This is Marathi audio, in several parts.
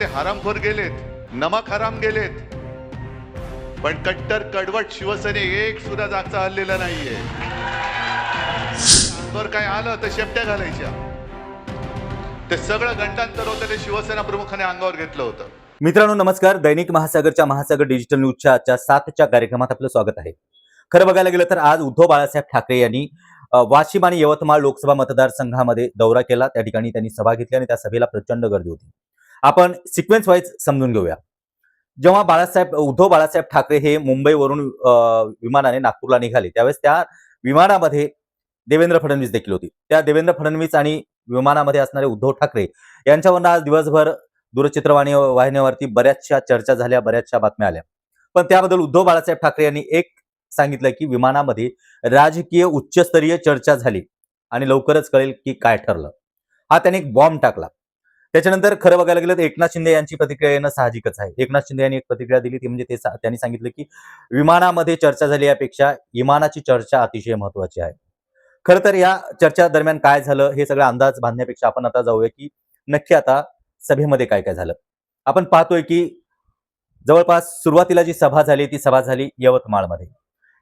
ते हरामखोर गेलेत, नमक हराम गेलेत, पण कट्टर कडवट शिवसेने एक सुद्धा जागचा हल्लेला नाहीये. अंगावर काय आलं तर शेपट्या घालायच्या. ते सगळं गंडांतर होतं ते शिवसेना प्रमुखाने अंगावर घेतलं होतं. मित्रांनो नमस्कार. दैनिक महासागरच्या महासागर डिजिटल न्यूजच्या आजच्या 7च्या कार्यक्रमात आपलं स्वागत आहे. खरं बघायला गेलं तर आज उद्धव बाळासाहेब ठाकरे यांनी वाशिम आणि यवतमाळ लोकसभा मतदारसंघामध्ये दौरा केला. त्या ठिकाणी त्यांनी सभा घेतली आणि त्या सभेला प्रचंड गर्दी होती. आपण सिक्वेन्स वाईज समजून घेऊया. जेव्हा उद्धव बाळासाहेब ठाकरे हे मुंबईवरून विमानाने नागपूरला निघाले त्यावेळेस त्या विमानामध्ये देवेंद्र फडणवीस देखील होती. त्या देवेंद्र फडणवीस आणि विमानामध्ये असणारे उद्धव ठाकरे यांच्यावर आज दिवसभर दूरचित्रवाणी वाहिन्यावरती बऱ्याचशा चर्चा झाल्या, बऱ्याचशा बातम्या आल्या. पण त्याबद्दल उद्धव बाळासाहेब ठाकरे यांनी एक सांगितलं की विमानामध्ये राजकीय उच्चस्तरीय चर्चा झाली आणि लवकरच कळेल की काय ठरलं. हा त्याने एक बॉम्ब टाकला. त्याच्यानंतर खरं बघायला गेलं तर एकनाथ शिंदे यांची प्रतिक्रिया येणं साहजिकच आहे. एकनाथ शिंदे यांनी एक प्रतिक्रिया दिली ती म्हणजे त्यांनी सांगितलं की विमानामध्ये चर्चा झाली यापेक्षा विमानाची चर्चा अतिशय महत्वाची आहे. खरं तर या चर्चा दरम्यान काय झालं हे सगळं अंदाज बांधण्यापेक्षा आपण आता जाऊया की नक्की आता सभेमध्ये काय काय झालं. आपण पाहतोय की जवळपास सुरुवातीला जी सभा झाली ती सभा झाली यवतमाळमध्ये.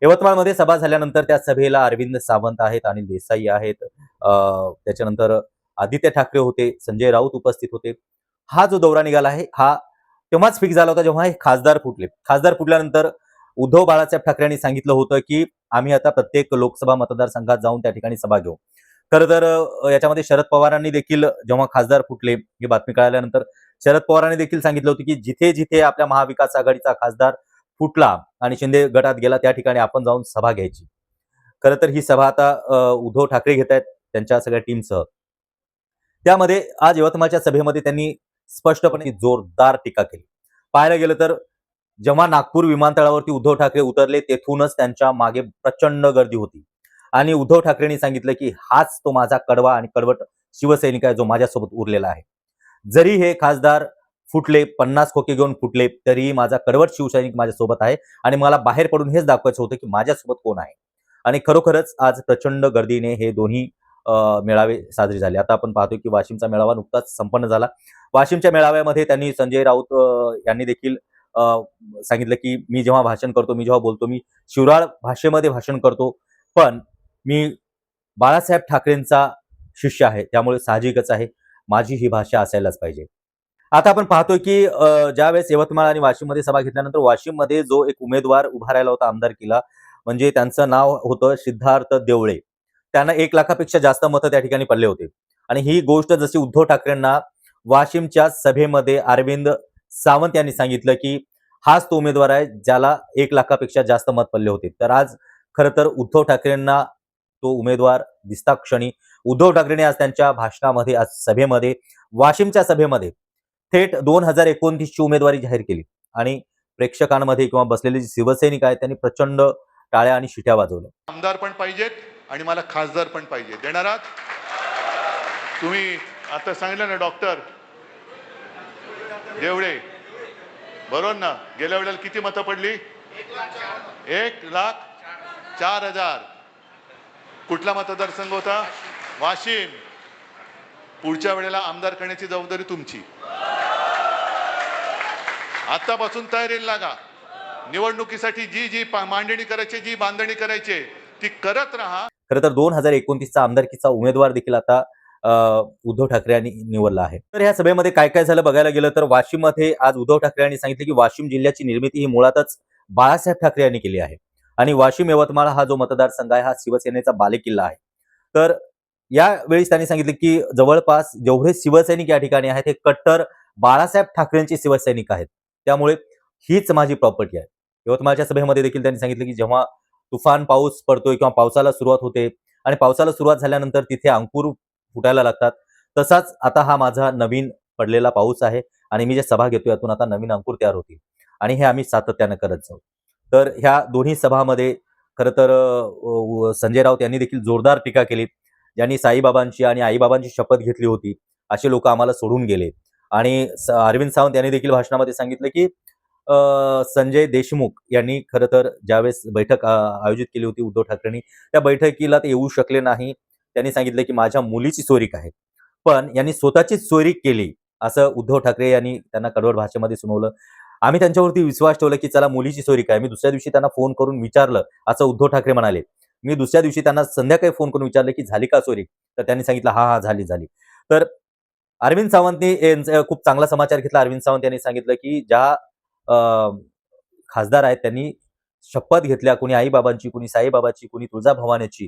यवतमाळमध्ये सभा झाल्यानंतर त्या सभेला अरविंद सावंत आहेत, अनिल देसाई आहेत, त्याच्यानंतर आदित्य ठाकरे होते, संजय राऊत उपस्थित होते. हा जो दौरा निघाला आहे हा तेव्हाच फिक्स झाला होता जेव्हा हे खासदार फुटले. खासदार फुटल्यानंतर उद्धव बाळासाहेब ठाकरे यांनी सांगितलं होतं की आम्ही आता प्रत्येक लोकसभा मतदारसंघात जाऊन त्या ठिकाणी सभा घेऊ. खरं तर याच्यामध्ये शरद पवारांनी देखील जेव्हा खासदार फुटले ही बातमी कळाल्यानंतर शरद पवारांनी देखील सांगितलं होतं की जिथे जिथे आपल्या महाविकास आघाडीचा खासदार फुटला आणि शिंदे गटात गेला त्या ठिकाणी आपण जाऊन सभा घ्यायची. खरं तर ही सभा आता उद्धव ठाकरे घेत आहेत त्यांच्या सगळ्या टीमसह. त्यामध्ये आज यवतमाळच्या सभेमध्ये त्यांनी स्पष्टपणे जोरदार टीका केली. पाहायला गेलं तर जेव्हा नागपूर विमानतळावरती उद्धव ठाकरे उतरले तेथूनच त्यांच्या मागे प्रचंड गर्दी होती आणि उद्धव ठाकरेंनी सांगितलं की हाच तो माझा कडवा आणि कडवट शिवसैनिक आहे जो माझ्यासोबत उरलेला आहे. जरी हे खासदार फुटले, 50 खोके घेऊन फुटले, तरी माझा कडवट शिवसैनिक माझ्यासोबत आहे आणि मला बाहेर पडून हेच दाखवायचं होतं की माझ्यासोबत कोण आहे. आणि खरोखरच आज प्रचंड गर्दीने हे दोन्ही मेळावे साजरे झाले. आता आपण पाहतोय की वाशिमचा मेळावा नुकताच संपन्न झाला. वाशिमच्या मेळाव्यामध्ये त्यांनी संजय राऊत यांनी देखील सांगितलं की मी जेव्हा भाषण करतो, मी जेव्हा बोलतो, मी शिवराळ भाषेमध्ये भाषण करतो, पण मी बाळासाहेब ठाकरेंचा शिष्य आहे, त्यामुळे साहजिकच आहे माझी ही भाषा असायलाच पाहिजे. आता आपण पाहतोय की ज्यावेळेस यवतमाळ आणि वाशिममध्ये सभा घेतल्यानंतर वाशिममध्ये जो एक उमेदवार उभा राहिला होता आमदारकीला, म्हणजे त्यांचं नाव होतं सिद्धार्थ देवळे. त्यांना 1 लाखापेक्षा जास्त मतं त्या ठिकाणी पडले होते. आणि ही गोष्ट जशी उद्धव ठाकरेंना वाशिमच्या सभेमध्ये अरविंद सावंत यांनी सांगितलं की हाच तो उमेदवार आहे ज्याला 1 लाखापेक्षा जास्त मत पडले होते. तर आज खरं तर उद्धव ठाकरेंना तो उमेदवार दिसता क्षणी उद्धव ठाकरेंनी आज त्यांच्या भाषणामध्ये, आज सभेमध्ये, वाशिमच्या सभेमध्ये थेट 2029 ची उमेदवारी जाहीर केली आणि प्रेक्षकांमध्ये किंवा बसलेले जे शिवसैनिक आहेत त्यांनी प्रचंड टाळ्या आणि शिट्या वाजवल्या. आमदार पण पाहिजेत आणि मला खासदार पण पाहिजे. देणार आहात तुम्ही? आता सांगितलं ना डॉक्टर देवळे, बरोबर ना? गेल्या वेळेला किती मतं पडली? 1,04,000. कुठला मतदारसंघ होता? वाशिम. पुढच्या वेळेला आमदार करण्याची जबाबदारी तुमची. आतापासून तयारीला लागा. निवडणुकीसाठी जी जी मांडणी करायची, जी बांधणी करायची ती करत राहा. खरं तर 2029चा आमदारकीचा उमेदवार देखील आता उद्धव ठाकरे यांनी निवडला आहे. तर ह्या सभेमध्ये काय काय झालं बघायला गेलं तर वाशिममध्ये आज उद्धव ठाकरे यांनी सांगितलं की वाशिम जिल्ह्याची निर्मिती ही मुळातच बाळासाहेब ठाकरे यांनी केली आहे आणि वाशिम यवतमाळ हा जो मतदारसंघ आहे हा शिवसेनेचा बालेकिल्ला आहे. तर यावेळी त्यांनी सांगितलं की जवळपास जेवढे शिवसैनिक या ठिकाणी आहेत हे कट्टर बाळासाहेब ठाकरेंचे शिवसैनिक आहेत, त्यामुळे हीच माझी प्रॉपर्टी आहे. यवतमाळच्या सभेमध्ये देखील त्यांनी सांगितलं की जेव्हा तुफान पाऊस पडतोय किंवा पावसाला सुरुवात होते आणि पावसाला सुरुवात झाल्यानंतर तिथे अंकुर फुटायला लागतात, तसाच आता हा माझा नवीन पडलेला पाऊस आहे आणि मी जे सभा घेतोय यातून आता नवीन अंकुर तयार होतील आणि हे आम्ही सातत्यानं करत जाऊ. तर ह्या दोन्ही सभामध्ये खरं तर संजय राऊत यांनी देखील जोरदार टीका केली. ज्यांनी साईबाबांची आणि आईबाबांची शपथ घेतली होती असे लोक आम्हाला सोडून गेले. आणि अरविंद सावंत यांनी देखील भाषणामध्ये सांगितलं की संजय देशमुख यांनी खरं तर ज्यावेळेस बैठक आयोजित केली होती उद्धव ठाकरेंनी, त्या बैठकीला ते येऊ शकले नाही. त्यांनी सांगितलं की माझ्या मुलीची चोरी आहे, पण यांनी स्वतःचीच चोरी केली. आणि त्यांनी सांगितलं की माझ्या मुलीची चोरी केली, पण यांनी स्वतःचीच चोरी केली. आणि त्यांनी सांगितलं की माझ्या मुलीची चोरी केली, पण यांनी स्वतःचीच चोरी केली. आणि त्यांनी सांगितलं की माझ्या मुलीची चोरी केली, पण यांनी स्वतःचीच चोरी केली. असं उद्धव ठाकरे यांनी त्यांना कडवट भाषेमध्ये सुनावलं. आम्ही त्यांच्यावरती विश्वास ठेवला की चला मुलीची सोयरी काय. मी दुसऱ्या दिवशी त्यांना फोन करून विचारलं, असं उद्धव ठाकरे म्हणाले. मी दुसऱ्या दिवशी त्यांना संध्याकाळी फोन करून विचारलं की झाली का सोयरी? तर त्यांनी सांगितलं हां, हां, झाली. तर अरविंद सावंतनी यांचा खूप चांगला समाचार घेतला. अरविंद सावंत यांनी सांगितलं की ज्या अ, खासदार आहेत त्यांनी शपथ घेतल्या, कोणी आई-बाबांची, कोणी साईबाबाची, कोणी तुळजाभवानीची.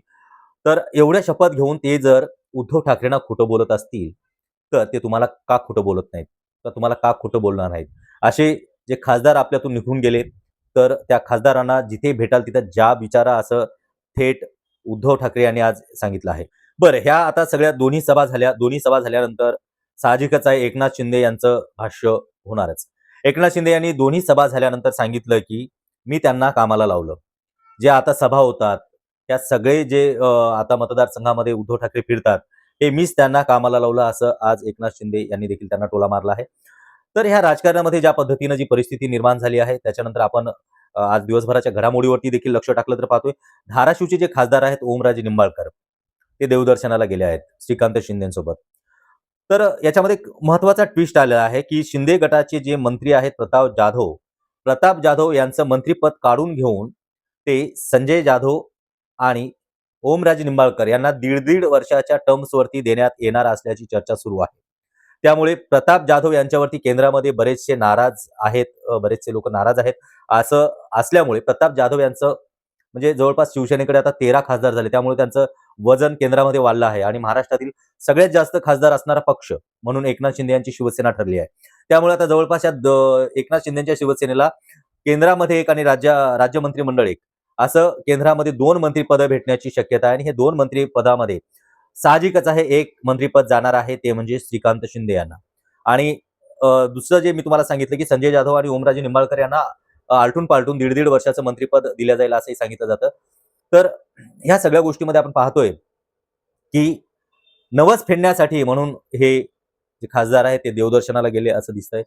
तर एवढ्या शपथ घेऊन ते जर उद्धव ठाकरेंना खोटं बोलत असतील, तर ते तुम्हाला का खोटं बोलत नाहीत? तर तुम्हाला का खोटं बोलणार नाहीत? असे जे खासदार आपल्यातून निघून गेले, तर त्या खासदारांना जिथे भेटाल तिथं जा बिचारा असं थेट उद्धव ठाकरे यांनी आज सांगितलं आहे. बरं ह्या आता सगळ्या दोन्ही सभा झाल्या. दोन्ही सभा झाल्यानंतर साहजिकच आहे एकनाथ शिंदे यांचं भाष्य होणारच. एकनाथ शिंदे यांनी दोन्ही सभा झाल्यानंतर सांगितलं, की मी त्यांना कामाला लावलं. जे आता सभा होतात, त्या सगळे जे आता मतदारसंघामध्ये उद्धव ठाकरे फिरतात, हे मीच त्यांना कामाला लावलं असं आज एकनाथ शिंदे यांनी देखील त्यांना टोला मारला आहे. तर ह्या राजकारणामध्ये ज्या पद्धतीनं जी परिस्थिती निर्माण झाली आहे, त्याच्यानंतर आपण आज दिवसभराच्या घडामोडीवरती देखील लक्ष टाकलं तर पाहतोय, धाराशिवचे जे खासदार आहेत ओमराजे निंबाळकर, ते देवदर्शनाला गेले आहेत श्रीकांत शिंदेसोबत. तर याच्यामध्ये एक महत्त्वाचा ट्विस्ट आलेला आहे, की शिंदे गटाचे जे मंत्री आहेत प्रताप जाधव यांचं मंत्रिपद काढून घेऊन ते संजय जाधव आणि ओमराजे निंबाळकर यांना दीड वर्षाच्या टर्म्सवरती देण्यात येणार असल्याची चर्चा सुरू आहे. त्यामुळे प्रताप जाधव यांच्यावरती केंद्रामध्ये बरेचसे नाराज आहेत, बरेचसे लोक नाराज आहेत. असं असल्यामुळे प्रताप जाधव यांचं म्हणजे जवळपास शिवसेनेकडे आता 13 खासदार झाले. त्यामुळे त्यांचं वजन केंद्रामध्ये वाढलं आहे आणि महाराष्ट्रातील सगळ्यात जास्त खासदार असणारा पक्ष म्हणून एकनाथ शिंदे यांची शिवसेना ठरली आहे. त्यामुळे आता जवळपास या एकनाथ शिंदेच्या शिवसेनेला केंद्रामध्ये एक आणि राज्य मंत्रिमंडळ एक असं केंद्रामध्ये 2 मंत्रिपदं भेटण्याची शक्यता आहे आणि हे 2 मंत्रिपदामध्ये साहजिकच आहे एक मंत्रिपद जाणार आहे ते म्हणजे श्रीकांत शिंदे यांना. आणि दुसरं जे मी तुम्हाला सांगितलं की संजय जाधव आणि ओमराजे निंबाळकर यांना आलटून-पालटून दीड वर्षाचं मंत्रिपद दिलं जाईल असंही सांगितलं जातं. तर ह्या सगळ्या गोष्टीमध्ये आपण पाहतोय की नवस फेडण्यासाठी म्हणून हे जे खासदार आहेत ते देवदर्शनाला गेले असं दिसतंय.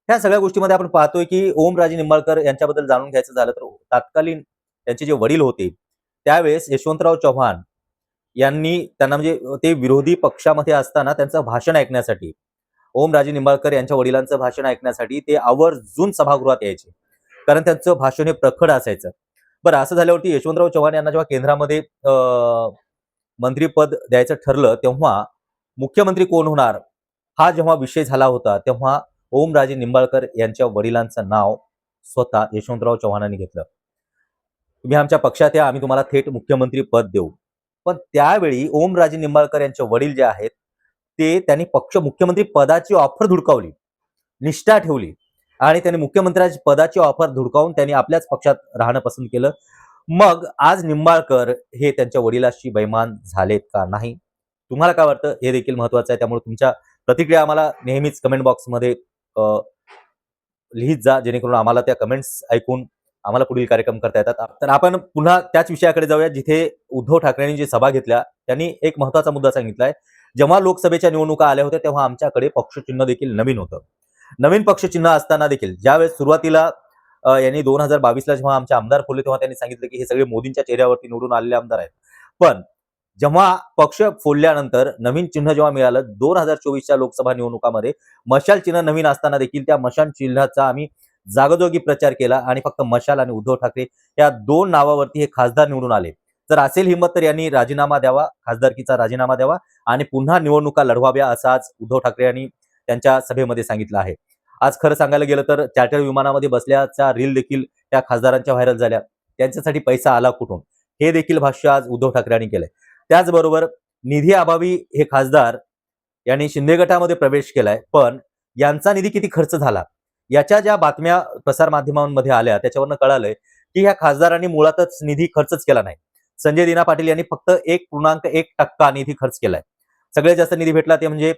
ह्या सगळ्या गोष्टीमध्ये आपण पाहतोय की ओमराजे निंबाळकर यांच्याबद्दल जाणून घ्यायचं झालं तर तत्कालीन त्यांचे जे वडील होते त्यावेळेस यशवंतराव चव्हाण यांनी त्यांना म्हणजे ते विरोधी पक्षामध्ये असताना त्यांचं भाषण ऐकण्यासाठी ओमराजे निंबाळकर यांच्या वडिलांचं भाषण ऐकण्यासाठी ते आवर्जून सभागृहात यायचे. कारण त्यांचं भाषण हे प्रखड असायचं. बरं असं झाल्यावरती यशवंतराव चव्हाण यांना जेव्हा केंद्रामध्ये मंत्रिपद द्यायचं ठरलं तेव्हा मुख्यमंत्री कोण होणार हा जेव्हा विषय झाला होता तेव्हा ओमराजे निंबाळकर यांच्या वडिलांचं नाव स्वतः यशवंतराव चव्हाणांनी घेतलं. तुम्ही आमच्या पक्षात या, आम्ही तुम्हाला थेट मुख्यमंत्री पद देऊ. पण त्यावेळी ओमराजे निंबाळकर यांचे वडील जे आहेत ते त्यांनी पक्ष मुख्यमंत्री पदाची ऑफर धुडकावली, निष्ठा ठेवली आणि त्यांनी मुख्यमंत्र्याची पदाची ऑफर धुडकावून त्यांनी आपल्याच पक्षात राहणं पसंत केलं. मग आज निंबाळकर हे त्यांच्या वडिलांशी बैमान झालेत का नाही? तुम्हाला काय वाटतं हे देखील महत्वाचं आहे. त्यामुळे तुमच्या प्रतिक्रिया आम्हाला नेहमीच कमेंट बॉक्समध्ये लिहित जा, जेणेकरून आम्हाला त्या कमेंट्स ऐकून आम्हाला पुढील कार्यक्रम करता येतात. तर आपण पुन्हा त्याच विषयाकडे जाऊया जिथे उद्धव ठाकरेंनी जी सभा घेतल्या त्यांनी एक महत्वाचा मुद्दा सांगितलाय. जेव्हा लोकसभेच्या निवडणुका आल्या होत्या तेव्हा आमच्याकडे पक्षचिन्ह देखील नवीन होतं. नवीन पक्षचिन्ह असताना देखील ज्यावेळेस सुरुवातीला यांनी 2022ला जेव्हा आमचे आमदार फोडले तेव्हा त्यांनी सांगितलं की हे सगळे मोदींच्या चेहऱ्यावरती निवडून आलेले आमदार आहेत. पण जेव्हा पक्ष फोडल्यानंतर नवीन चिन्ह जेव्हा मिळालं 2024च्या लोकसभा निवडणुकामध्ये मशाल चिन्ह नवीन असताना देखील त्या मशाल चिन्हाचा आम्ही जागोजागी प्रचार केला आणि फक्त मशाल आणि उद्धव ठाकरे या 2 नावावरती हे खासदार निवडून आले. जर असेल हिंमत तर यांनी राजीनामा द्यावा, खासदारकीचा राजीनामा द्यावा आणि पुन्हा निवडणुका लढवाव्या असं आज उद्धव ठाकरे यांनी त्यांच्या सभेमध्ये सांगितलं आहे. आज खरं सांगायला गेलं तर चार्टर विमानामध्ये बसल्याचा रील देखील त्या खासदारांच्या व्हायरल झाल्या. त्यांच्यासाठी पैसा आला कुठून हे देखील भाष्य आज उद्धव ठाकरे यांनी केलंय. त्याचबरोबर निधी अभावी हे खासदार यांनी शिंदे गटामध्ये प्रवेश केलाय, पण यांचा निधी किती खर्च झाला याच्या ज्या बातम्या प्रसार माध्यमांमध्ये आल्या त्याच्यावरनं कळालंय की ह्या खासदारांनी मुळातच निधी खर्चच केला नाही. संजय दिना पाटील यांनी फक्त 1.1% निधी खर्च केलाय. सगळ्यात जास्त निधी भेटला ते म्हणजे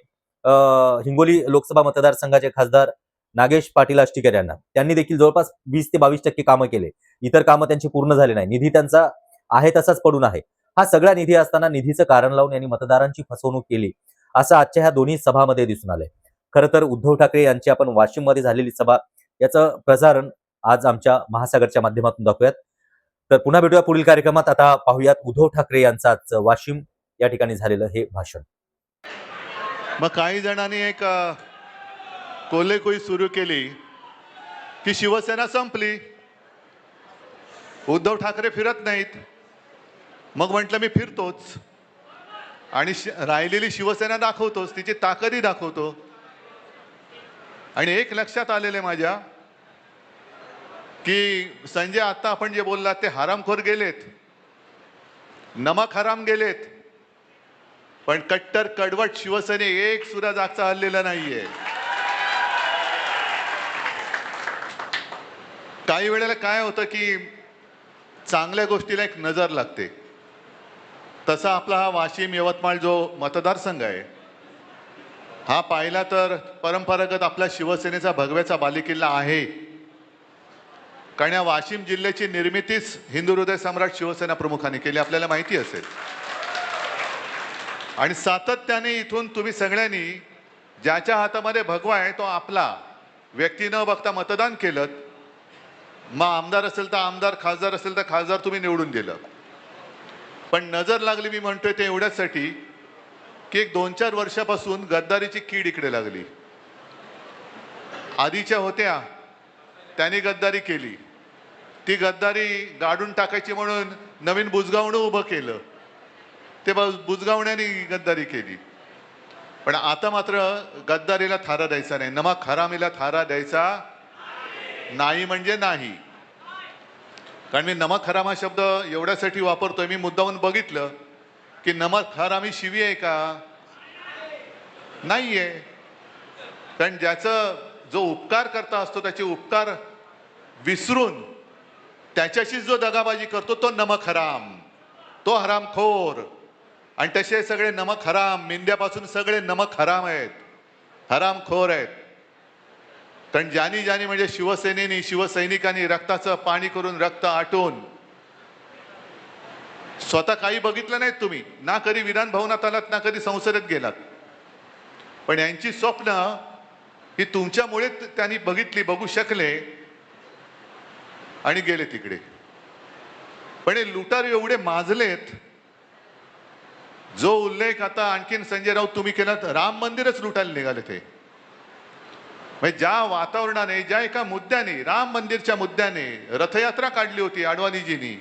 हिंगोली लोकसभा मतदारसंघाचे खासदार नागेश पाटील आष्टीकर यांना. त्यांनी देखील जवळपास 20 ते 22% कामं केले. इतर कामं त्यांची पूर्ण झाली नाही. निधी त्यांचा आहे तसाच पडून आहे. हा सगळा निधी असताना निधीचं कारण लावून यांनी मतदारांची फसवणूक केली असं आजच्या ह्या दोन्ही सभामध्ये दिसून आलंय. खरं तर उद्धव ठाकरे यांची आपण वाशिममध्ये झालेली सभा याचं प्रसारण आज आमच्या महासागरच्या माध्यमातून दाखवूयात. तर पुन्हा भेटूया पुढील कार्यक्रमात. आता पाहूयात उद्धव ठाकरे यांचं आजचं वाशिम या ठिकाणी झालेलं हे भाषण. मग काही जणांनी एक कोल्हेकुई सुरू केली की शिवसेना संपली. उद्धव ठाकरे फिरत नाहीत. मग म्हटलं मी फिरतोच आणि राहिलेली शिवसेना दाखवतोच, तिची ताकदही दाखवतो. आणि एक लक्षात आलेलं आहे माझ्या की संजय आता आपण जे बोललात ते हरामखोर गेलेत, नमक हराम गेलेत, पण कट्टर कडवट शिवसेने एक सुद्धा जागचा हललेला नाहीये. काही वेळेला काय होतं की चांगल्या गोष्टीला एक नजर लागते. तसा आपला हा वाशिम यवतमाळ जो मतदारसंघ आहे हा पाहिला तर परंपरागत आपल्या शिवसेनेचा भगव्याचा बालेकिल्ला आहे. कारण या वाशिम जिल्ह्याची निर्मितीच हिंदू हृदय सम्राट शिवसेना प्रमुखांनी केली, आपल्याला माहिती असेल. आणि सातत्याने इथून तुम्ही सगळ्यांनी ज्याच्या हातामध्ये भगवा आहे तो आपला व्यक्ती न बघता मतदान केलं. मग आमदार असेल तर आमदार, खासदार असेल तर खासदार तुम्ही निवडून दिलं. पण नजर लागली मी म्हणतोय ते एवढ्यासाठी की एक 2-4 वर्षापासून गद्दारीची कीड इकडे लागली. आधीच्या होत्या त्यांनी गद्दारी केली, ती गद्दारी गाडून टाकायची म्हणून नवीन बुजगावणं उभं केलं, ते बुजगावण्याने गद्दारी केली. पण आता मात्र गद्दारीला थारा द्यायचा नाही, नमक हरामीला थारा द्यायचा नाही म्हणजे नाही. कारण मी नमक हराम हा शब्द एवढ्यासाठी वापरतोय, मी मुद्दामून बघितलं की नमक हरामी शिवी आहे का? नाहीये. कारण ज्याचं जो उपकार करता असतो त्याचे उपकार विसरून त्याच्याशी जो दगाबाजी करतो तो नमक हराम, तो हरामखोर. आणि तसे सगळे नमक हराम, मिंद्यापासून सगळे नमक हराम आहेत, हरामखोर आहेत. कारण ज्यानी ज्यानी म्हणजे शिवसेनेनी, शिवसैनिकांनी रक्ताचं पाणी करून, रक्त आटून स्वतः काही बघितलं नाहीत तुम्ही, ना कधी विधान भवनात आलात ना कधी संसदेत गेलात, पण यांची स्वप्न ही तुमच्यामुळे त्यांनी बघितली, बघू शकले आणि गेले तिकडे. पण हे लुटार एवढे माजलेत, जो उल्लेख आता आणखीन संजय राऊत तुम्ही केलात, राम मंदिरच लुटायला निघाले ते. म्हणजे ज्या वातावरणाने, ज्या एका मुद्द्याने, राम मंदिरच्या मुद्द्याने रथयात्रा काढली होती आडवाणीजींनी,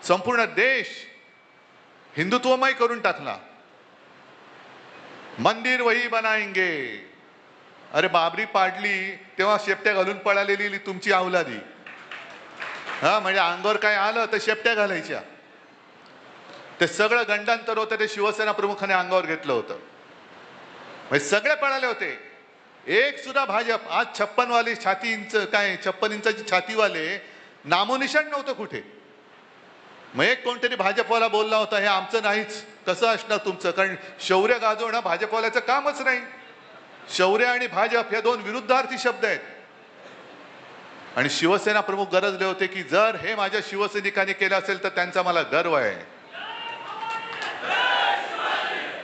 संपूर्ण देश हिंदुत्वमय करून टाकला. मंदिर वही बनाएंगे. अरे बाबरी पाडली तेव्हा शेपट्या घालून पळालेली तुमची अवलादी, हा म्हणजे अंगावर काय आलं तर शेपट्या घालायच्या. ते सगळं गंडांतर होतं ते शिवसेना प्रमुखाने अंगावर घेतलं होतं. म्हणजे सगळे पळाले होते, एक सुद्धा भाजप. आज 56 वाले छाती इंच, काय 56 इंचाची छातीवाले नामोनिशाण नव्हतं कुठे. मग एक कोणतरी भाजपवाला बोलला होता हे आमचं नाहीच. कसं असणार तुमचं? कारण शौर्य गाजवणं भाजपवाल्याचं कामच नाही. शौर्य आणि भाजप हे दोन विरुद्धार्थी शब्द आहेत. आणि शिवसेना प्रमुख गरजले होते की जर हे माझ्या शिवसैनिकांनी केलं असेल तर त्यांचा मला गर्व आहे.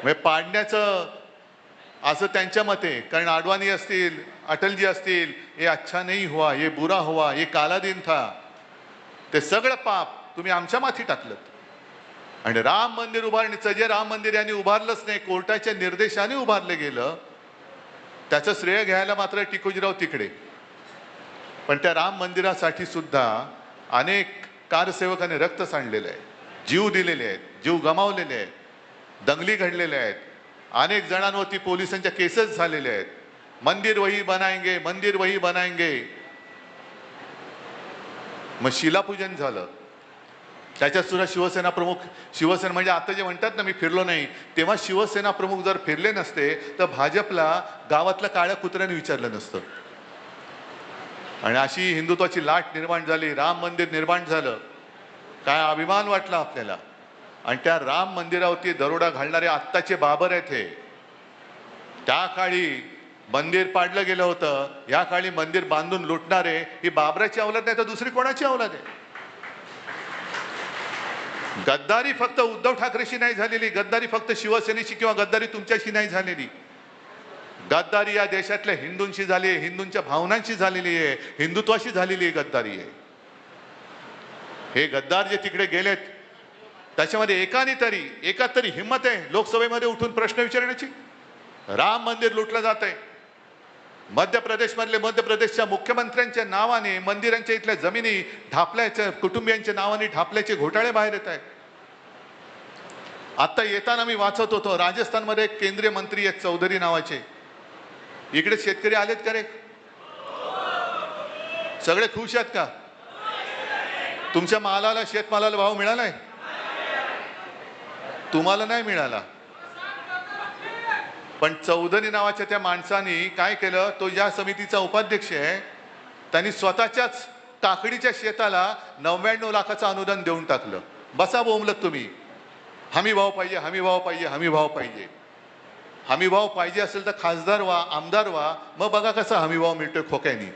म्हणजे पाडण्याचं असं त्यांच्या मते, कारण आडवाणी असतील, अटलजी असतील, ये अच्छा नहीं हुआ, ये बुरा हुआ, ये काला दिन था, ते सगळं पाप तुम्ही आमच्या माथी टाकलं. आणि राम मंदिर उभारणीचं जे राम मंदिर यांनी उभारलंच नाही, कोर्टाच्या निर्देशाने उभारलं गेलं, त्याचं श्रेय घ्यायला मात्र टिकोजीराव तिकडे. पण त्या राम मंदिरासाठी सुद्धा अनेक कारसेवकांनी रक्त सांडलेलं आहे, जीव दिलेले आहेत, जीव गमावलेले आहेत, दंगली घडलेल्या आहेत, अनेक जणांवरती पोलिसांच्या केसेस झालेले आहेत. मंदिर वही बनाएंगे, मंदिर वही बनाएंगे. मग शिलापूजन झालं, त्याच्यात सुद्धा शिवसेना प्रमुख, शिवसेना म्हणजे आता जे म्हणतात ना मी फिरलो नाही, तेव्हा शिवसेना प्रमुख जर फिरले नसते तर भाजपला गावातल्या काळ्या कुत्र्याने विचारलं नसतं. आणि अशी हिंदुत्वाची लाट निर्माण झाली, राम मंदिर निर्माण झालं. काय अभिमान वाटला आपल्याला. आणि त्या राम मंदिरावरती दरोडा घालणारे आत्ताचे बाबर आहेत हे. त्या काळी मंदिर पाडलं गेलं होतं, या काळी मंदिर बांधून लुटणारे ही बाबराची अवलाद नाही तर दुसरी कोणाची अवलाद आहे? गद्दारी फक्त उद्धव ठाकरेशी नाही झालेली, गद्दारी फक्त शिवसेनेशी किंवा गद्दारी तुमच्याशी नाही झालेली. गद्दारी या देशातल्या हिंदूंशी झाली आहे, हिंदूंच्या भावनांशी झालेली आहे, हिंदुत्वाशी झालेली आहे गद्दारी आहे. हे गद्दार जे तिकडे गेलेत त्याच्यामध्ये एका तरी हिंमत आहे लोकसभेमध्ये उठून प्रश्न विचारण्याची? राम मंदिर लुटलं जात आहे, मध्य प्रदेशच्या मुख्यमंत्र्यांच्या नावाने मंदिरांच्या इथल्या जमिनी ढापल्याच्या, कुटुंबियांच्या नावाने ढापल्याचे घोटाळे बाहेर येत आहेत. आता येताना मी वाचत होतो, राजस्थानमध्ये एक केंद्रीय मंत्री आहेत चौधरी नावाचे. इकडे शेतकरी आलेत का रे? सगळे खुश आहेत का? तुमच्या मालाला, शेतमालाला भाव मिळालाय? तुम्हाला नाही मिळाला. पण चौधरी नावाच्या त्या माणसाने काय केलं, तो या समितीचा उपाध्यक्ष आहे, त्यांनी स्वतःच्याच काकडीच्या शेताला 99 लाखाचं अनुदान देऊन टाकलं. बसा बोंबलत तुम्ही, हमी भाव पाहिजे, हमी भाव पाहिजे, हमी भाव पाहिजे. हमी भाव पाहिजे असेल तर खासदार व्हा, आमदार व्हा, मग बघा कसा हमी भाव मिळतोय खोक्यानी.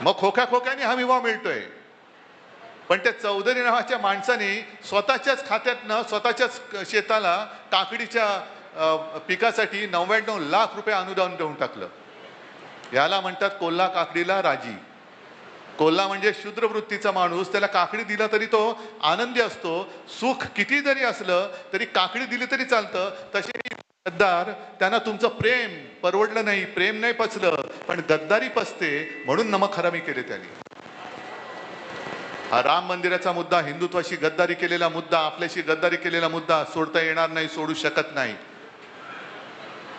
मग खोक्याने हमी भाव मिळतोय. पण त्या चौधरी नावाच्या माणसाने स्वतःच्याच खात्यातनं स्वतःच्याच शेताला काकडीच्या पिकासाठी 99 लाख रुपये अनुदान देऊन टाकलं. याला म्हणतात कोल्हा काकडीला राजी. कोल्हा म्हणजे शूद्र वृत्तीचा माणूस. त्याला काकडी दिला तरी तो आनंदी असतो. सुख किती जरी असलं तरी काकडी दिली तरी चालतं. तसे गद्दार, त्यांना तुमचं प्रेम परवडलं नाही, प्रेम नाही पचलं, पण गद्दारी पचते म्हणून नमक हरामी केले त्यांनी. हा राम मंदिराचा मुद्दा, हिंदुत्वाशी गद्दारी केलेला मुद्दा, आपल्याशी गद्दारी केलेला मुद्दा सोडता येणार नाही, सोडू शकत नाही.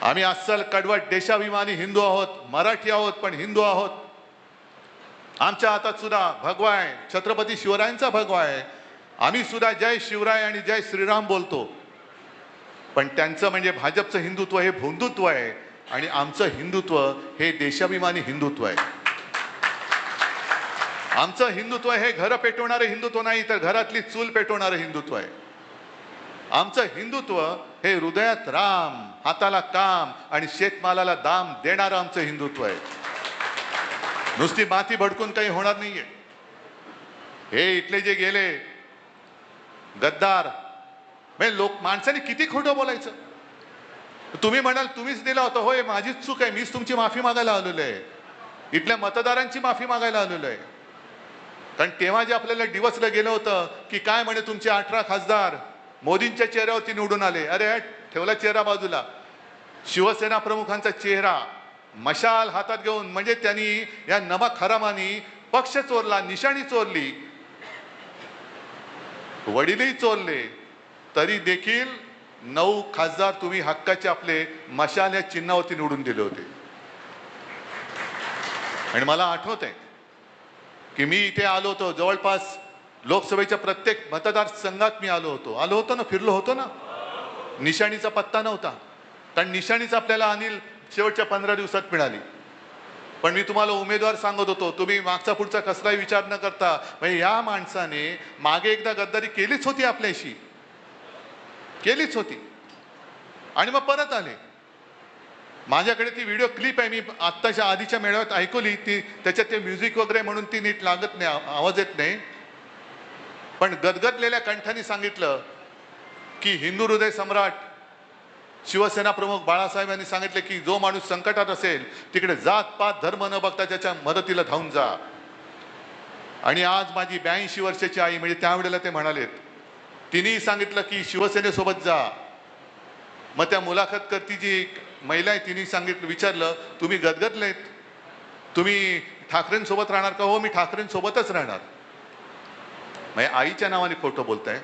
आम्ही अस्सल कडवट देशाभिमानी हिंदू आहोत, मराठी आहोत, पण हिंदू आहोत. आमच्या हातात सुद्धा भगवा आहे, छत्रपती शिवरायांचा भगवा आहे. आम्ही सुद्धा जय शिवराय आणि जय श्रीराम बोलतो. पण त्यांचं म्हणजे भाजपचं हिंदुत्व हे भोंदुत्व आहे आणि आमचं हिंदुत्व हे देशाभिमानी हिंदुत्व आहे. आमचं हिंदुत्व हे घर पेटवणारं हिंदुत्व नाही, तर घरातली चूल पेटवणारं हिंदुत्व आहे. आमचं हिंदुत्व हे हृदयात राम, हाताला काम आणि शेतमालाला दाम देणारं आमचं हिंदुत्व आहे. नुसती माती भडकून काही होणार नाहीये. हे इथले जे गेले गद्दार, माणसाने किती खोटं बोलायचं. तुम्ही म्हणाल तुम्हीच दिला होता, होय माझीच चूक आहे, मीच तुमची माफी मागायला आलेलो आहे, इथल्या मतदारांची माफी मागायला आलेलो आहे. कारण तेव्हा जे आपल्याला डिवसलं गेलं होतं की काय म्हणे तुमचे 18 खासदार मोदींच्या चेहऱ्यावरती निवडून आले. अरे ठेवला चेहरा बाजूला, शिवसेना प्रमुखांचा चेहरा मशाल हातात घेऊन, म्हणजे त्यांनी या नमक हरामानी पक्ष चोरला, निशाणी चोरली, वडीलही चोरले, तरी देखील 9 खासदार तुम्ही हक्काचे आपले मशाल या चिन्हावरती निवडून दिले होते. आणि मला आठवत आहे की मी इथे आलो होतो, जवळपास लोकसभेच्या प्रत्येक मतदारसंघात मी आलो होतो ना, फिरलो होतो ना. निशाणीचा पत्ता नव्हता, कारण निशाणीच आपल्याला अनिल शेवटच्या 15 दिवसात मिळाली. पण मी तुम्हाला उमेदवार सांगत होतो, तुम्ही मागचा पुढचा कसलाही विचार न करता, म्हणजे या माणसाने मागे एकदा गद्दारी केलीच होती, आपल्याशी केलीच होती आणि मग परत आले. माझ्याकडे ती व्हिडिओ क्लिप आहे, मी आत्ताच्या आधीच्या मेळाव्यात ऐकवली ती. त्याच्यात ते म्युझिक वगैरे म्हणून ती नीट लागत नाही, आवाज येत नाही. पण गदगदलेल्या कंठाने सांगितलं की हिंदू हृदय सम्राट शिवसेना प्रमुख बाळासाहेब यांनी सांगितले की जो माणूस संकटात असेल तिकडे जात पात धर्म न बघता त्याच्या मदतीला धावून जा. आणि आज माझी 82 वर्षाची आई, म्हणजे त्यावेळेला ते म्हणालेत, तिनेही सांगितलं की शिवसेनेसोबत जा. मग त्या मुलाखत करती जी महिला आहे तिने सांगितलं, विचारलं तुम्ही गदगदलेत, तुम्ही ठाकरेंसोबत राहणार का? हो मी ठाकरेंसोबतच राहणार. म्हणजे आईच्या नावाने खोटं बोलताय.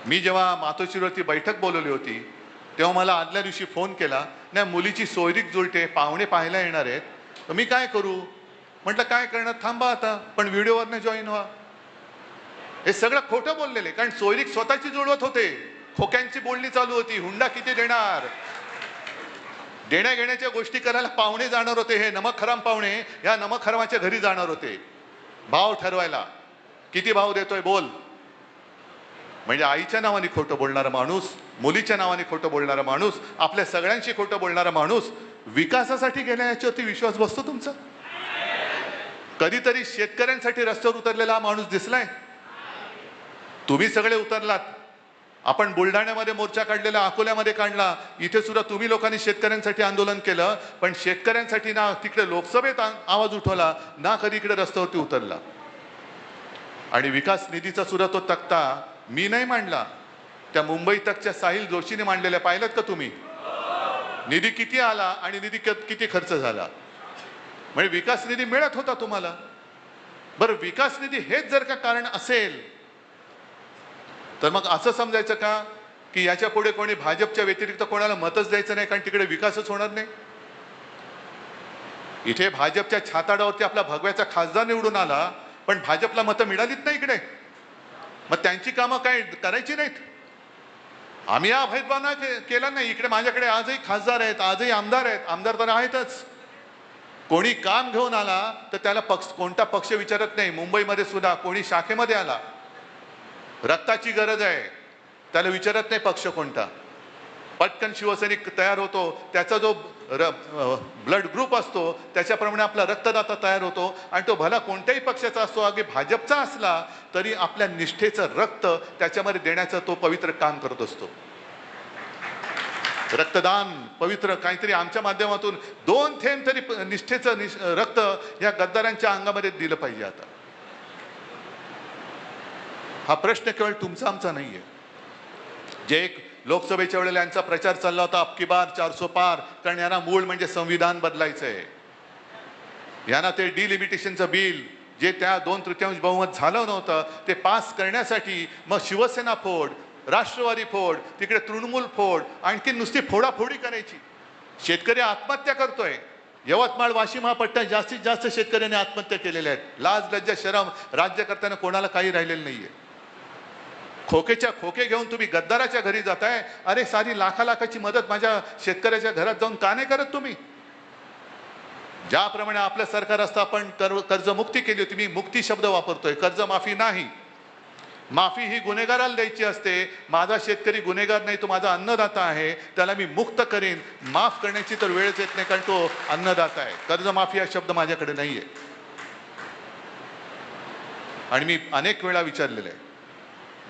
मी जेव्हा मातोश्रीवरती बैठक बोलवली होती तेव्हा मला आदल्या दिवशी फोन केला, नाही मुलीची सोयरीक जुळते, पाहुणे पाहायला येणार आहेत, तर मी काय करू? म्हटलं काय करणार, थांबा आता, पण व्हिडिओवरनं जॉईन व्हा. हे सगळं खोटं बोललेले, कारण सोयरीक स्वतःची जुळवत होते, खोक्यांची बोलणी चालू होती. हुंडा किती देणार, देण्या घेण्याच्या गोष्टी करायला पाहुणे जाणार होते. हे नमक हराम पाहुणे या नमक हरामाच्या घरी जाणार होते भाव ठरवायला, किती भाव देतोय बोल. म्हणजे आईच्या नावाने खोटं बोलणारा माणूस, मुलीच्या नावाने खोटं बोलणारा माणूस, आपल्या सगळ्यांशी खोटं बोलणारा माणूस विकासासाठी गेल्या याच्यावरती विश्वास बसतो तुमचा? कधीतरी शेतकऱ्यांसाठी रस्त्यावर उतरलेला माणूस दिसलाय? तुम्ही सगळे उतरलात. आपण बुलढाण्यामध्ये मोर्चा काढलेला, अकोल्यामध्ये काढला, इथे सुद्धा तुम्ही लोकांनी शेतकऱ्यांसाठी आंदोलन केलं, पण शेतकऱ्यांसाठी ना तिकडे लोकसभेत आवाज उठवला, ना कधी इकडे रस्त्यावरती उतरला. आणि विकास निधीचा सुद्धा तो तक्ता मी नाही मांडला, त्या मुंबई तकच्या साहिल जोशीने मांडलेल्या, पाहिलं का तुम्ही? निधी किती आला आणि निधी किती खर्च झाला, म्हणजे विकास निधी मिळत होता तुम्हाला. बरं, विकास निधी हेच जर का कारण असेल तर मग असं समजायचं का की याच्या पुढे कोणी भाजपच्या व्यतिरिक्त कोणाला मतच द्यायचं नाही, कारण तिकडे विकासच होणार नाही. इथे भाजपच्या छाताडावरती आपला भगव्याचा खासदार निवडून आला, पण भाजपला मतं मिळालीच नाही इकडे. मग त्यांची कामं काय करायची नाहीत? आम्ही हा भेदभाव केला नाही. इकडे माझ्याकडे आजही खासदार आहेत, आजही आमदार आहेत, आमदार तर आहेतच. कोणी काम घेऊन आला तर त्याला कोणता पक्ष विचारत नाही. मुंबईमध्ये सुद्धा कोणी शाखेमध्ये आला, रक्ताची गरज आहे, त्याला विचारत नाही पक्ष कोणता. पटकन शिवसैनिक तयार होतो, त्याचा जो ब्लड ग्रुप असतो त्याच्याप्रमाणे आपला रक्तदाता तयार होतो, आणि तो भला कोणत्याही पक्षाचा असतो, अगदी भाजपचा असला तरी आपल्या निष्ठेचं रक्त त्याच्यामध्ये देण्याचं तो पवित्र काम करत असतो. रक्तदान पवित्र काहीतरी आमच्या माध्यमातून 2 थेंब तरी निष्ठेचं रक्त या गद्दारांच्या अंगामध्ये दिलं पाहिजे. आता हा प्रश्न केवळ तुमचा आमचा नाहीये. जे एक लोकसभेच्या वेळेला यांचा प्रचार चालला होता, अबकी बार 400 पार, कारण यांना मूळ म्हणजे संविधान बदलायचंय. यांना ते डिलिमिटेशनचं बिल जे त्या 2/3 बहुमत झालं नव्हतं ते पास करण्यासाठी मग शिवसेना फोड, राष्ट्रवादी फोड, तिकडे तृणमूल फोड, आणखी नुसती फोडाफोडी करायची. शेतकरी आत्महत्या करतोय. यवतमाळ वाशिम हा पट्टा जास्तीत जास्त शेतकऱ्यांनी आत्महत्या केलेल्या आहेत. लाज लज्जा शरम राज्यकर्त्यांना कोणाला काही राहिलेलं नाहीये. खोकेच्या खोके घेऊन तुम्ही गद्दाराच्या घरी जाताय. अरे सारी लाखाची मदत माझ्या शेतकऱ्याच्या घरात जाऊन का नाही करत तुम्ही? ज्याप्रमाणे आपलं सरकार असतं आपण कर्जमुक्ती केली होती. मी मुक्ती शब्द वापरतोय, कर्जमाफी नाही. माफी ही गुन्हेगाराला द्यायची असते. माझा शेतकरी गुन्हेगार नाही, तो माझा अन्नदाता आहे, त्याला मी मुक्त करेन. माफ करण्याची तर वेळच येत नाही, कारण तो अन्नदाता आहे. कर्जमाफी हा शब्द माझ्याकडे नाहीये. आणि मी अनेक वेळा विचारलेलं आहे,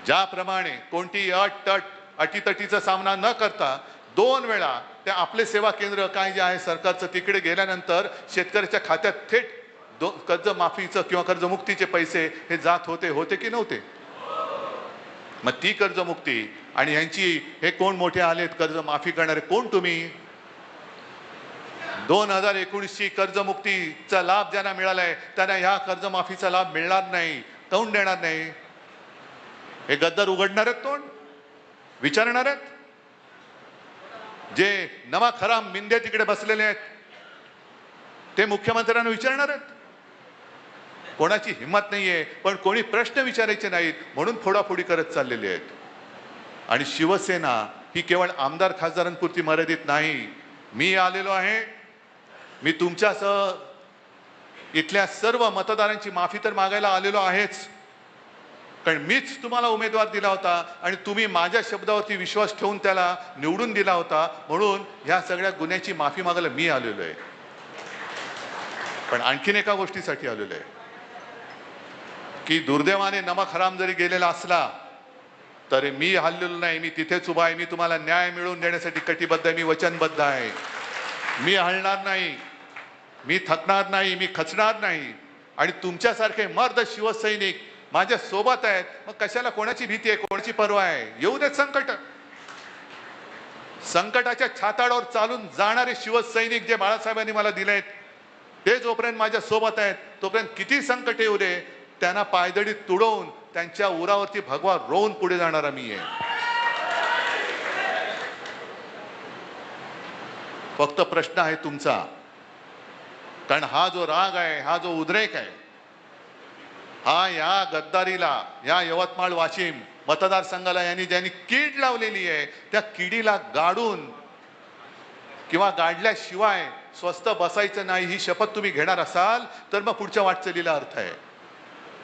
ज्याप्रमाणे कोणती अटीतटीचा सामना न करता 2 वेळा ते आपले सेवा केंद्र काय जे आहे सरकारचं तिकडे गेल्यानंतर शेतकऱ्याच्या खात्यात थेट कर्जमाफीचं किंवा कर्जमुक्तीचे पैसे हे जात होते की नव्हते? मग ती कर्जमुक्ती आणि यांची हे कोण मोठे आलेत कर्जमाफी करणारे, कोण तुम्ही? 2019ची कर्जमुक्तीचा लाभ ज्यांना मिळालाय त्यांना ह्या कर्जमाफीचा लाभ मिळणार नाही. काऊन देणार नाही? हे गद्दार उघडणार आहेत तोंड, विचारणार आहेत. जे नमक हराम मिंदे तिकडे बसलेले आहेत ते मुख्यमंत्र्यांना विचारणार आहेत. कोणाची हिंमत नाहीये, पण कोणी प्रश्न विचारायचे नाहीत म्हणून फोडाफोडी करत चाललेले आहेत. आणि शिवसेना ही केवळ आमदार खासदारांपुरती मर्यादित नाही. मी आलेलो आहे, मी तुमच्यासह इथल्या सर्व मतदारांची माफी तर मागायला आलेलो आहेच, कारण मीच तुम्हाला उमेदवार दिला होता आणि तुम्ही माझ्या शब्दावरती विश्वास ठेवून त्याला निवडून दिला होता, म्हणून ह्या सगळ्या गुन्ह्याची माफी मागायला मी आलेलो आहे. पण आणखीन एका गोष्टीसाठी आलेलो आहे की दुर्दैवाने नमक हराम जरी गेलेला असला तरी मी हललेलो नाही. मी तिथेच उभा आहे. मी तुम्हाला न्याय मिळवून देण्यासाठी कटिबद्ध आहे. मी वचनबद्ध आहे. मी हलणार नाही, मी थकणार नाही, मी खचणार नाही. आणि तुमच्यासारखे मर्द शिवसैनिक माझ्या सोबत आहेत. मग कशाला कोणाची भीती आहे, कोणाची पर्वा आहे? येऊ देत संकट. संकटाच्या छाताडावर चालून जाणारे शिवसैनिक जे बाळासाहेबांनी मला दिलेत ते जोपर्यंत माझ्या सोबत आहेत तोपर्यंत किती संकट येऊ दे, त्यांना पायदळीत तुडवून त्यांच्या उरावरती भगवा रोवून पुढे जाणारा मी आहे. फक्त प्रश्न आहे तुमचा, कारण हा जो राग आहे, हा जो उद्रेक आहे, हा या गद्दारीला, या यवतमाळ वाशिम मतदारसंघाला यांनी ज्यांनी कीड लावलेली आहे त्या किडीला गाडून किंवा गाडल्याशिवाय स्वस्थ बसायचं नाही ही शपथ तुम्ही घेणार असाल तर मग पुढच्या वाटचालीला अर्थ आहे.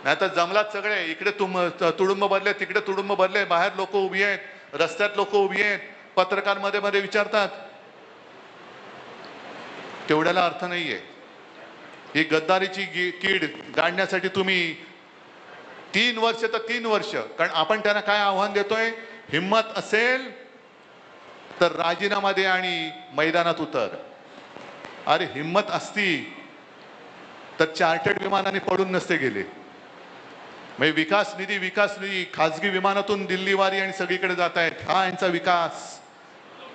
नाही तर जमलात सगळे, इकडे तुडुंब भरले, तिकडे तुडुंब भरले, बाहेर लोक उभी आहेत, रस्त्यात लोक उभी आहेत, पत्रकार मध्ये विचारतात, तेवढ्याला अर्थ नाहीये. ही गद्दारीची कीड गाडण्यासाठी तुम्ही 3 वर्ष तर 3 वर्ष, कारण आपण त्यांना काय आव्हान देतोय, हिम्मत असेल तर राजीनामा दे आणि मैदानात उतर. अरे हिम्मत असती तर चार्टर्ड विमानाने पडून नसते गेले. म्हणजे विकास निधी खासगी विमानातून दिल्लीवारी आणि सगळीकडे जात आहेत, हा यांचा विकास.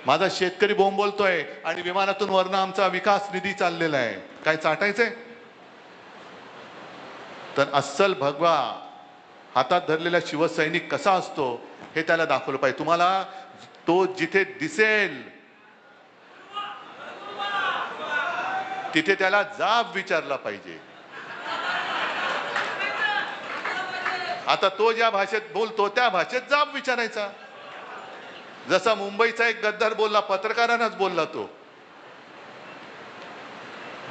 माझा शेतकरी बोंबलतोय आणि विमानातून वरनं आमचा विकास निधी चाललेला आहे. काय चाटायचंय? तर अस्सल भगवा हातात धरलेला शिवसैनिक कसा असतो हे त्याला दाखवलं पाहिजे. तुम्हाला तो जिथे दिसेल तिथे त्याला जाब विचारला पाहिजे. आता तो ज्या भाषेत बोलतो त्या भाषेत जाब विचारायचा. जसा मुंबईचा एक गद्दार बोलला, पत्रकारांनाच बोलला तो.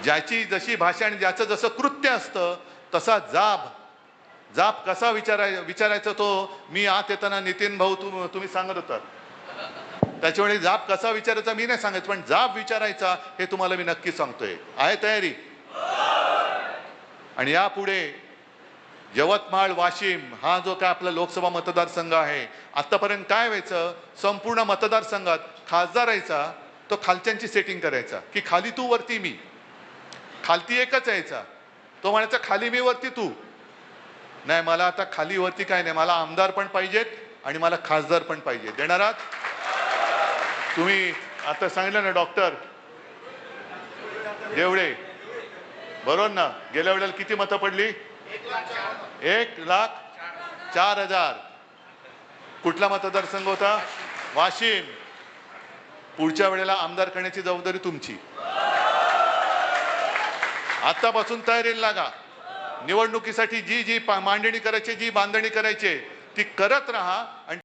ज्याची जशी भाषा आणि ज्याचं जसं कृत्य असतं तसा जाब कसा विचारायचा तो मी आत येताना नितीन भाऊ तुम्ही सांगत होता. त्याच्यावेळी जाब कसा विचारायचा मी नाही सांगायचं, पण जाब विचारायचा हे तुम्हाला मी नक्की सांगतोय. आहे तयारी? आणि यापुढे यवतमाळ वाशिम हा जो काय आपला लोकसभा मतदारसंघ आहे, आतापर्यंत काय व्हायचं, संपूर्ण मतदारसंघात खासदार यायचा तो खालच्यांची सेटिंग करायचा की खाली तू वरती मी, खालती एकच यायचा तो म्हणायचा खाली मी वरती तू. नाही, मला आता खाली वरती काय नाही, मला आमदार पण पाहिजेत आणि मला खासदार पण पाहिजे. देणार आहात तुम्ही? आता सांगितलं ना डॉक्टर देवळे, बरोबर ना? गेल्या वेळेला किती मतं पडली? 1,04,000. कुठला मतदारसंघ होता? वाशिम. पुढच्या वेळेला आमदार करण्याची जबाबदारी तुमची. आतापासून तयारीला लागा. निवडणुकीसाठी जी मांडणी करायची, जी बांधणी करायची ती करत राहा आणि